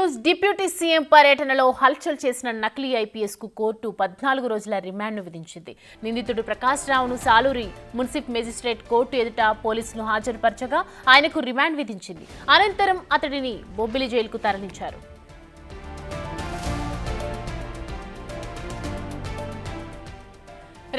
News. Deputy CM పర్యటనలో హల్చల్ చేసిన నకిలీ ఐపీఎస్ కు కోర్టు 14 రోజుల రిమాండ్ను విధించింది. నిందితుడు ప్రకాష్ రావును సాలూరి మున్సిఫ్ మేజిస్ట్రేట్ కోర్టు ఎదుట పోలీసులు హాజరుపరచగా ఆయనకు రిమాండ్ విధించింది. అనంతరం అతడిని బొబ్బిలి జైలుకు తరలించారు.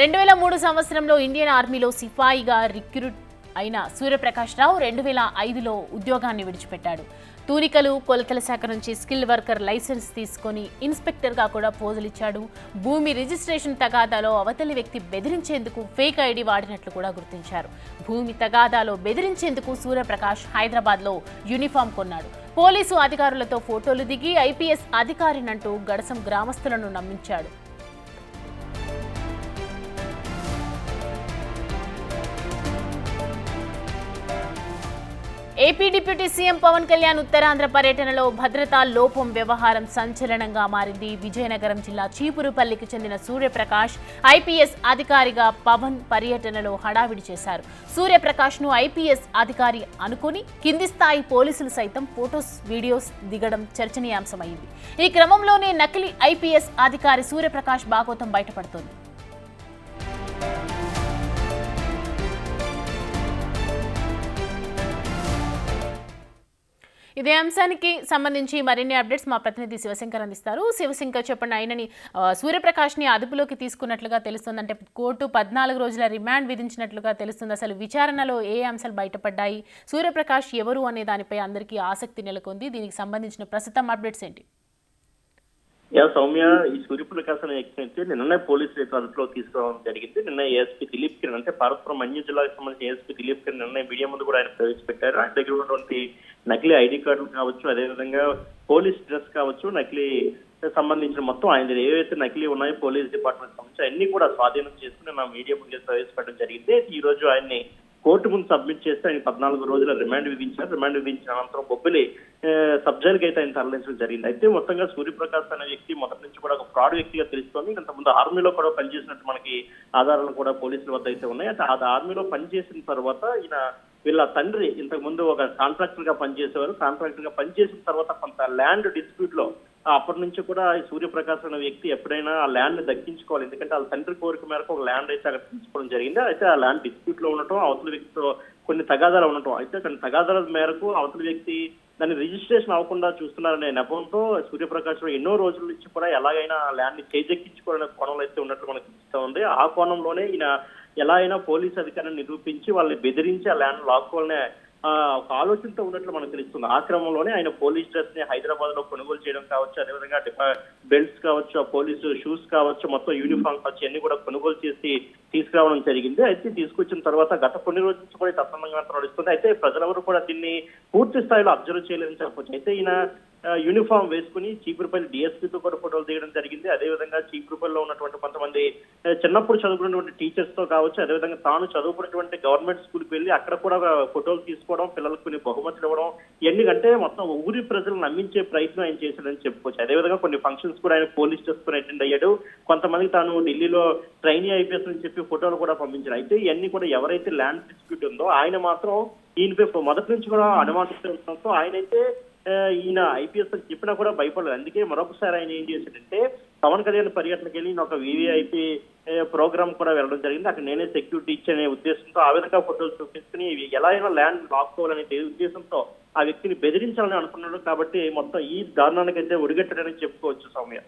2003 సంవత్సరంలో ఇండియన్ ఆర్మీలో సిపాయిగా రిక్రూట్ అయిన సూర్యప్రకాష్ రావు 2005లో ఉద్యోగాన్ని విడిచిపెట్టాడు. తూనికలు కొలతల శాఖ నుంచి స్కిల్ వర్కర్ లైసెన్స్ తీసుకొని ఇన్స్పెక్టర్గా కూడా పోజులిచ్చాడు. భూమి రిజిస్ట్రేషన్ తగాదాలో అవతలి వ్యక్తి బెదిరించేందుకు ఫేక్ ఐడి వాడినట్లు కూడా గుర్తించారు. భూమి తగాదాలో బెదిరించేందుకు సూర్యప్రకాష్ హైదరాబాద్లో యూనిఫామ్ కొన్నాడు. పోలీసు అధికారులతో ఫోటోలు దిగి ఐపీఎస్ అధికారినంటూ గడసం గ్రామస్తులను నమ్మించాడు. AP deputy CM Pawan Kalyan Uttarandhra పర్యటనలో భద్రతా లోపం వ్యవహారం సంచలనంగా మారింది. విజయనగరం జిల్లా చీపురుపల్లికి చెందిన సూర్యప్రకాష్ ఐపీఎస్ అధికారిగా పవన్ పర్యటనలో హడావిడి చేశారు. సూర్యప్రకాష్ను ఐపీఎస్ అధికారి అనుకుని కింది స్థాయి పోలీసులు సైతం ఫోటోస్ వీడియోస్ దిగడం చర్చనీయాంశమైంది. ఈ క్రమంలోనే నకిలీ ఐపీఎస్ అధికారి సూర్యప్రకాష్ భాగోతం బయటపడుతోంది. ఇదే అంశానికి సంబంధించి మరిన్ని అప్డేట్స్ మా ప్రతినిధి శివశంకర్ అందిస్తారు. శివశంకర్, చెప్పండి. ఆయనని సూర్యప్రకాష్ని అదుపులోకి తీసుకున్నట్లుగా తెలుస్తుంది. అంటే కోర్టు 14 రోజుల రిమాండ్ విధించినట్లుగా తెలుస్తుంది. అసలు విచారణలో ఏ అంశాలు బయటపడ్డాయి, సూర్యప్రకాష్ ఎవరు అనే దానిపై అందరికీ ఆసక్తి నెలకొంది. దీనికి సంబంధించిన ప్రస్తుతం అప్డేట్స్ ఏంటి? సౌమ్య, ఈ సూర్యప్రకాశ్ అనే వ్యక్తి అయితే నిన్ననే పోలీసులు అదుపులోకి తీసుకోవడం జరిగింది. నిన్న ఏఎస్పీ దిలీప్ కిరణ్, అంటే పార్వతపురం మన్యం జిల్లాకు సంబంధించిన ఏఎస్పీ దిలీప్ కిరణ్ నిన్న మీడియా ముందు కూడా ఆయన ప్రవేశపెట్టారు. ఆయన దగ్గర ఉన్నటువంటి నకిలీ ఐడి కార్డులు కావచ్చు, అదేవిధంగా పోలీస్ డ్రెస్ కావచ్చు, నకిలీ సంబంధించిన మొత్తం ఆయన ఏవైతే నకిలీ ఉన్నాయో పోలీస్ డిపార్ట్మెంట్ సంబంధించి అన్ని కూడా స్వాధీనం చేసుకుని నా మీడియా ముందు ప్రవేశపెట్టడం జరిగింది. ఈ రోజు ఆయన్ని కోర్టు ముందు సబ్మిట్ చేస్తే ఆయన 14 రోజుల రిమాండ్ విధించారు. రిమాండ్ విధించిన అనంతరం బొబ్బిలి సబ్ జైలుకి అయితే ఆయన తరలించడం జరిగింది. అయితే మొత్తంగా సూర్యప్రకాష్ అనే వ్యక్తి మొదటి నుంచి కూడా ఒక ఫ్రాడ్ వ్యక్తిగా తెలుస్తోంది. ఇంతకుముందు ఆర్మీలో కూడా పనిచేసినట్టు మనకి ఆధారాలు కూడా పోలీసుల వద్ద అయితే ఉన్నాయి. అంటే ఆ ఆర్మీలో పనిచేసిన తర్వాత వీళ్ళ తండ్రి ఇంతకు ముందు ఒక కాంట్రాక్టర్ గా పనిచేసేవారు. కాంట్రాక్టర్ గా పనిచేసిన తర్వాత కొంత ల్యాండ్ డిస్ప్యూట్ లో అప్పటి నుంచి కూడా సూర్యప్రకాష్ అనే వ్యక్తి ఎప్పుడైనా ఆ ల్యాండ్ ని దక్కించుకోవాలి, ఎందుకంటే వాళ్ళ తండ్రి కోరిక మేరకు ఒక ల్యాండ్ అయితే అక్కడ తీసుకోవడం జరిగింది. అయితే ఆ ల్యాండ్ డిస్ప్యూట్ లో ఉండటం, అవతల వ్యక్తితో కొన్ని తగాదాలు ఉండటం, అయితే కొన్ని తగాదాల మేరకు అవతల వ్యక్తి దాన్ని రిజిస్ట్రేషన్ అవ్వకుండా చూస్తున్నారనే నెపంతో సూర్యప్రకాష్ ఎన్నో రోజుల నుంచి కూడా ఎలాగైనా ల్యాండ్ ని చేజెక్కించుకోవాలనే కోణంలో అయితే ఉన్నట్లు మనకు తెలుస్తూ ఉంది. ఆ కోణంలోనే ఈయన ఎలా అయినా పోలీస్ అధికారిని నిరూపించి వాళ్ళని బెదిరించి ఆ ల్యాండ్ లాక్కోవాలనే ఒక ఆలోచనతో ఉన్నట్లు మనకు తెలుస్తుంది. ఆ క్రమంలోనే ఆయన పోలీస్ డ్రెస్ ని హైదరాబాద్ లో కొనుగోలు చేయడం కావచ్చు, అదేవిధంగా బెల్ట్స్ కావచ్చు, పోలీసు షూస్ కావచ్చు, మొత్తం యూనిఫామ్ కావచ్చు, అన్ని కూడా కొనుగోలు చేసి తీసుకురావడం జరిగింది. అయితే తీసుకొచ్చిన తర్వాత గత కొన్ని రోజుల నుంచి కూడా తత్సందంగా నడుస్తుంది. అయితే ప్రజలెవరూ కూడా దీన్ని పూర్తి స్థాయిలో అబ్జర్వ్ చేయలేదని చెప్పొచ్చు. అయితే ఈయన యూనిఫామ్ వేసుకుని చీపురుపల్లి డిఎస్పీతో కూడా ఫోటోలు దిగడం జరిగింది. అదేవిధంగా చీపురుపల్లిలో ఉన్నటువంటి కొంతమంది చిన్నప్పుడు చదువుకున్నటువంటి టీచర్స్ తో కావచ్చు, అదేవిధంగా తాను చదువుకున్నటువంటి గవర్నమెంట్ స్కూల్కి వెళ్ళి అక్కడ కూడా ఫోటోలు తీసుకోవడం, పిల్లలకు కొన్ని బహుమతులు ఇవ్వడం, ఎందుకంటే మొత్తం ఊరి ప్రజలు నమ్మించే ప్రయత్నం ఆయన చేశాడని చెప్పుకోవచ్చు. అదేవిధంగా కొన్ని ఫంక్షన్స్ కూడా ఆయన పోలీస్ చేసుకుని అటెండ్ అయ్యాడు. కొంతమంది తాను ఢిల్లీలో ట్రైనీ ఐపీఎస్ అని చెప్పి ఫోటోలు కూడా పంపించారు. అయితే ఇవన్నీ కూడా ఎవరైతే ల్యాండ్ డిస్ప్యూట్ ఉందో ఆయన మాత్రం ఈయనపై మొదటి నుంచి కూడా అనుమానిస్తుండటంతో ఆయనైతే ఈయన ఐపీఎస్ అని చెప్పినా కూడా భయపడలేదు. అందుకే మరొకసారి ఆయన ఏం చేశాడంటే పవన్ కళ్యాణ్ పర్యటనకి వెళ్ళి ఒక వివిఐపీ ప్రోగ్రామ్ కూడా వెళ్ళడం జరిగింది. అక్కడ నేనే సెక్యూరిటీ ఇచ్చనే ఉద్దేశంతో ఆ విధంగా ఫోటోలు చూపించుకుని ఎలా అయినా ల్యాండ్ లాక్కోవాలనే ఉద్దేశంతో ఆ వ్యక్తిని బెదిరించాలని అనుకున్నాడు. కాబట్టి మొత్తం ఈ దారుణానికి అయితే ఒడిగట్టడని చెప్పుకోవచ్చు. సౌమ్య,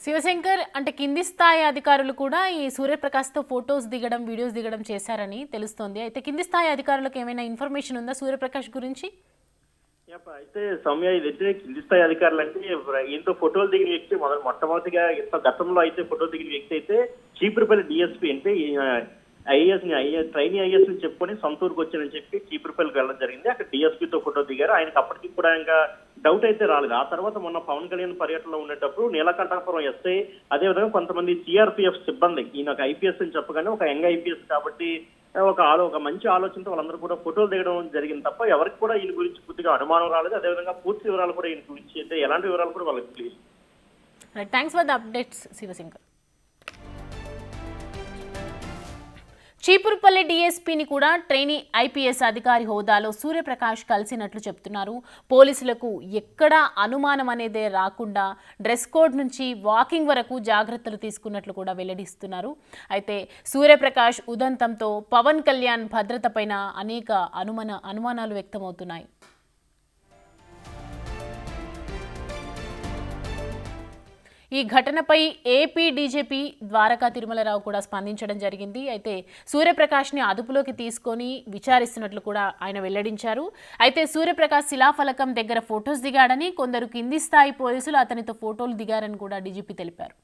శివశంకర్, అంటే కింది స్థాయి అధికారులు కూడా ఈ సూర్యప్రకాష్తో ఫొటోస్ దిగడం, వీడియోస్ దిగడం చేశారని తెలుస్తోంది. అయితే కింది స్థాయి అధికారులకు ఏమైనా ఇన్ఫర్మేషన్ ఉందా సూర్యప్రకాష్ గురించి? అయితే సౌమ్య, ఇదైతే కింది స్థాయి అధికారులు అంటే ఈయనతో ఫోటోలు దిగిన వ్యక్తి మొట్టమొదటిగా గతంలో అయితే ఫోటోలు దిగిన వ్యక్తి అయితే చీపురుపల్లి డిఎస్పీ, అంటే ఐఏఎస్ ట్రైనీ ఐఏఎస్ ని చెప్పుకొని సొంతూరుకు వచ్చానని చెప్పి చీపురుపల్లికి వెళ్ళడం జరిగింది. అక్కడ డిఎస్పీతో ఫోటో దిగారు. ఆయనకి అప్పటికి కూడా ఇంకా డౌట్ అయితే రాలేదు. ఆ తర్వాత మొన్న పవన్ కళ్యాణ్ పర్యటనలో ఉండేటప్పుడు నీలకంఠాపురం ఎస్ఐ, అదేవిధంగా కొంతమంది సిఆర్పీఎఫ్ సిబ్బంది ఈయన ఒక ఐపీఎస్ అని చెప్పగానే ఒక యంగ్ ఐపీఎస్ కాబట్టి ఒక మంచి ఆలోచనతో వాళ్ళందరూ కూడా ఫోటోలు దిగడం జరిగింది తప్ప ఎవరికి కూడా ఈయన గురించి పూర్తిగా అనుమానం రాలేదు. అదేవిధంగా పూర్తి వివరాలు కూడా ఈయన గురించి అయితే ఎలాంటి వివరాలు కూడా వాళ్ళకి తెలియదు. Thanks for the updates Shivashankar. Cheepurupalli డీఎస్పీని కూడా ట్రైనీ ఐపీఎస్ అధికారి హోదాలో సూర్యప్రకాష్ కలిసినట్లు చెప్తున్నారు. పోలీసులకు ఎక్కడా అనుమానం అనేదే రాకుండా డ్రెస్ కోడ్ నుంచి వాకింగ్ వరకు జాగ్రత్తలు తీసుకున్నట్లు కూడా వెల్లడిస్తున్నారు. అయితే సూర్యప్రకాష్ ఉదంతంతో పవన్ కళ్యాణ్ భద్రతపైన అనేక అనుమానాలు వ్యక్తమవుతున్నాయి. ఈ ఘటనపై ఏపీ డీజీపీ ద్వారకా తిరుమలరావు కూడా స్పందించడం జరిగింది. అయితే సూర్యప్రకాష్ని అదుపులోకి తీసుకొని విచారిస్తున్నట్లు కూడా ఆయన వెల్లడించారు. అయితే సూర్యప్రకాష్ శిలాఫలకం దగ్గర ఫొటోస్ దిగాడని, కొందరు కింది స్థాయి పోలీసులు అతనితో ఫోటోలు దిగారని కూడా డీజీపీ తెలిపారు.